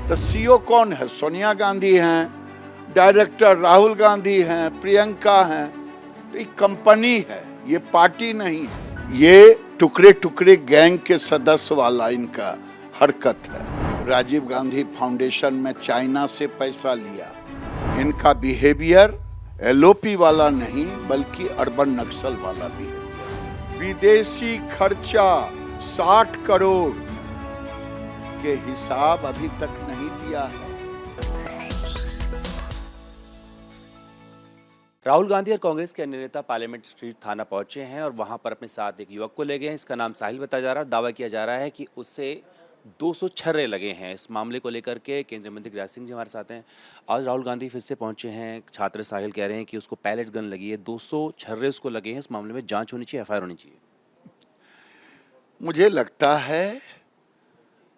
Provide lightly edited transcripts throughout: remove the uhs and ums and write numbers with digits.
तो सीईओ कौन है? सोनिया गांधी हैं, डायरेक्टर राहुल गांधी हैं, प्रियंका हैं। तो ये कंपनी है, ये पार्टी नहीं है। ये टुकड़े टुकड़े गैंग के सदस्य वाला इनका हरकत है। राजीव गांधी फाउंडेशन में चाइना से पैसा लिया। इनका बिहेवियर एलओपी वाला नहीं बल्कि अर्बन नक्सल वाला बिहेवियर। विदेशी खर्चा 60 करोड़ के हिसाब अभी तक नहीं दिया है। राहुल गांधी और कांग्रेस के अन्य नेता पार्लियामेंट स्ट्रीट थाना पहुंचे हैं और वहां पर अपने साथ एक युवक को ले गए हैं। इसका नाम साहिल बताया जा रहा है। दावा किया जा रहा है कि उसे 200 छर्रे लगे हैं। इस मामले को लेकर के केंद्रीय मंत्री गिरिराज सिंह जी हमारे साथ हैं। आज राहुल गांधी फिर से पहुंचे हैं। छात्र साहिल कह रहे हैं कि उसको पैलेट गन लगी है, 200 छर्रे उसको लगे हैं। इस मामले में जांच होनी चाहिए, एफआईआर होनी चाहिए। मुझे लगता है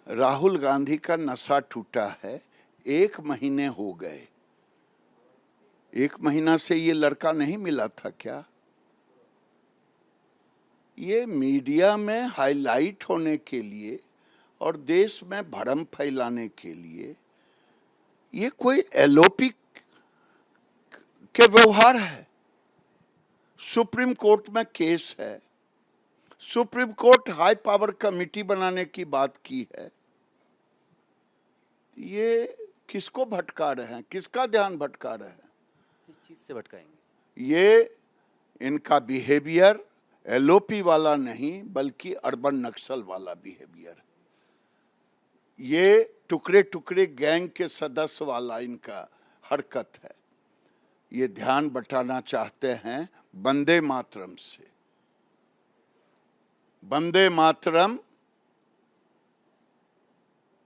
राहुल गांधी का नशा टूटा है। 1 महीने हो गए। 1 महीना से ये लड़का नहीं मिला था क्या? ये मीडिया में हाईलाइट होने के लिए और देश में भ्रम फैलाने के लिए ये कोई एलओपी के व्यवहार है। सुप्रीम कोर्ट में केस है। Supreme court high power committee बनाने की बात की है। ये किसको भटका रहे हैं? किसका ध्यान भटका रहे हैं? किस चीज़ से भटकाएंगे? ये इनका बिहेवियर एलओपी वाला नहीं बल्कि अर्बन नक्सल वाला बिहेवियर है। ये टुकड़े टुकड़े गैंग के सदस्य वाला इनका हरकत है। ये ध्यान बटाना चाहते हैं वंदे मातरम से। वंदे मातरम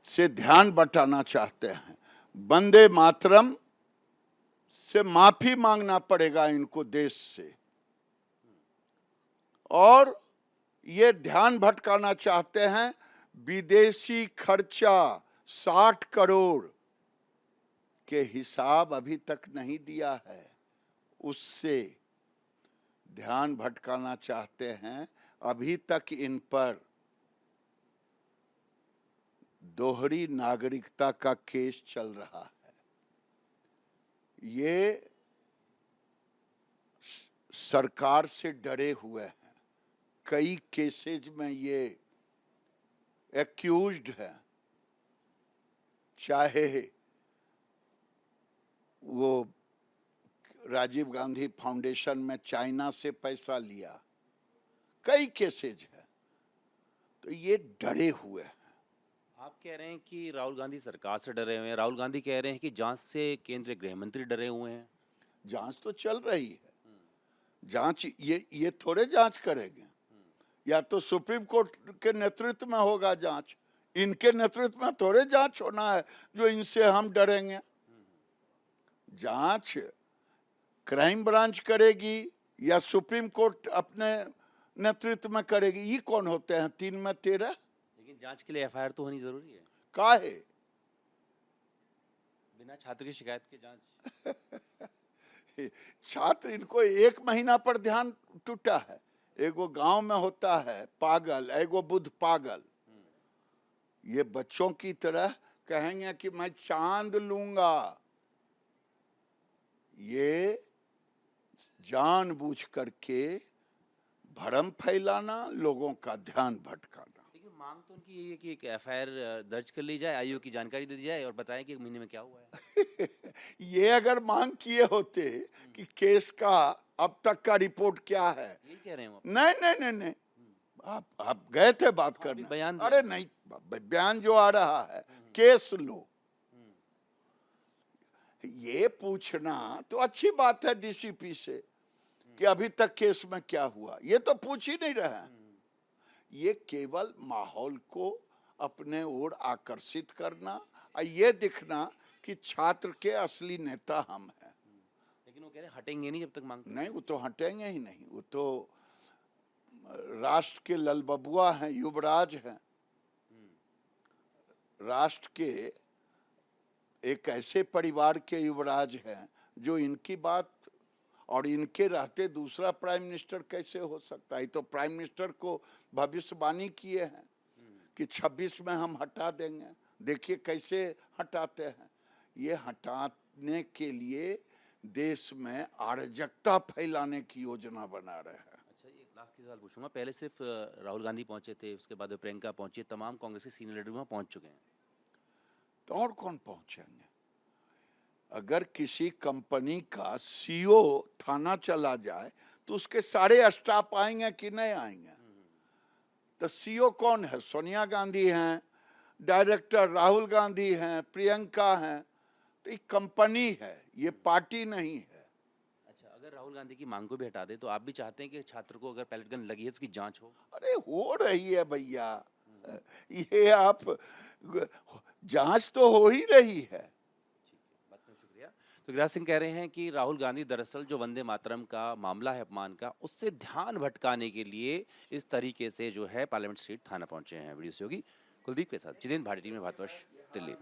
से ध्यान बटाना चाहते हैं। वंदे मातरम से माफी मांगना पड़ेगा इनको देश से। और ये ध्यान भटकाना चाहते हैं विदेशी खर्चा 60 करोड़ के हिसाब अभी तक नहीं दिया है, उससे ध्यान भटकाना चाहते हैं। अभी तक इन पर दोहरी नागरिकता का केस चल रहा है। ये सरकार से डरे हुए हैं। कई केसेज में ये एक्यूज्ड है। चाहे वो राजीव गांधी फाउंडेशन में चाइना से पैसा लिया, कई केसेज है। तो ये डरे हुए हैं। आप कह रहे हैं कि राहुल गांधी सरकार से डरे हुए हैं। राहुल गांधी कह रहे हैं कि जांच से केंद्रीय गृह मंत्री डरे हुए हैं। जांच तो चल रही है। जांच ये थोड़े जांच करेंगे। या तो सुप्रीम कोर्ट के नेतृत्व में होगा जांच। इनके नेतृत्व में थोड़े जांच होना है जो इनसे हम डरेंगे। जांच क्राइम ब्रांच करेगी या सुप्रीम कोर्ट अपने नेतृत्व में करेगी। ये कौन होते हैं 3 में 13? लेकिन जांच के लिए एफआईआर तो होनी जरूरी है। काहे? बिना छात्र की शिकायत के जांच। छात्र इनको 1 महीना पर ध्यान टूटा है। एगो गांव में होता है पागल, एगो बुद्ध पागल। ये बच्चों की तरह कहेंगे कि मैं चांद लूंगा। ये जानबूझ करके भ्रम फैलाना, लोगों का ध्यान भटकाना। लेकिन मांग तो उनकी यही है कि एक एफआईआर दर्ज कर ली जाए, आयोग की जानकारी दे दी जाए और बताएं कि 1 महीने में क्या हुआ है। ये अगर मांग किए होते कि केस का अब तक का रिपोर्ट क्या है, यही कह रहे हैं वो। नहीं नहीं नहीं नहीं, आप गए थे बात करने। बयान अरे नहीं, बयान जो आ रहा है केस लो। ये पूछना तो अच्छी बात है डीसीपी से कि अभी तक केस में क्या हुआ। ये तो पूछ ही नहीं रहे हैं। ये केवल माहौल को अपने ओर आकर्षित करना और ये दिखना कि छात्र के असली नेता हम हैं। लेकिन वो कह रहे हैं हटेंगे नहीं जब तक मांग नहीं, वो तो हटेंगे ही नहीं। वो तो राष्ट्र के ललबबुआ हैं, युवराज हैं। राष्ट्र के एक ऐसे परिवार के युवराज हैं जो इनकी बात, और इनके रहते दूसरा प्राइम मिनिस्टर कैसे हो सकता है? तो प्राइम मिनिस्टर को भविष्यवाणी किए हैं कि 26 में हम हटा देंगे। देखिए कैसे हटाते हैं। ये हटाने के लिए देश में अराजकता फैलाने की योजना बना रहे हैं। अच्छा, ये एक लास्ट की सवाल पूछूंगा। पहले सिर्फ राहुल गांधी पहुंचे थे, उसके बाद प्रियंका पहुंची, तमाम कांग्रेस के सीनियर लीडर वहां पहुंच चुके हैं। तो और कौन पहुंचेंगे? अगर किसी कंपनी का सीईओ थाना चला जाए तो उसके सारे स्टाफ आएंगे कि नहीं आएंगे? तो सीईओ कौन है? सोनिया गांधी हैं, डायरेक्टर राहुल गांधी हैं, प्रियंका हैं। तो ये कंपनी है, ये पार्टी नहीं है। अच्छा, अगर राहुल गांधी की मांग को भी हटा दे तो आप भी चाहते हैं कि छात्र को अगर पैलेट गन लगी है तो उसकी जांच हो? अरे हो रही है भैया, ये आप जांच तो हो ही रही है। ठीक है, बात में शुक्रिया। तो गिरिराज सिंह कह रहे हैं कि राहुल गांधी दरअसल जो वंदे मातरम का मामला है अपमान का, उससे ध्यान भटकाने के लिए इस तरीके से जो है पार्लियामेंट स्ट्रीट थाना पहुंचे हैं। वीडियो से होगी कुलदीप के साथ जितेंद्र भाटी, टीम भारतवर्ष, दिल्ली।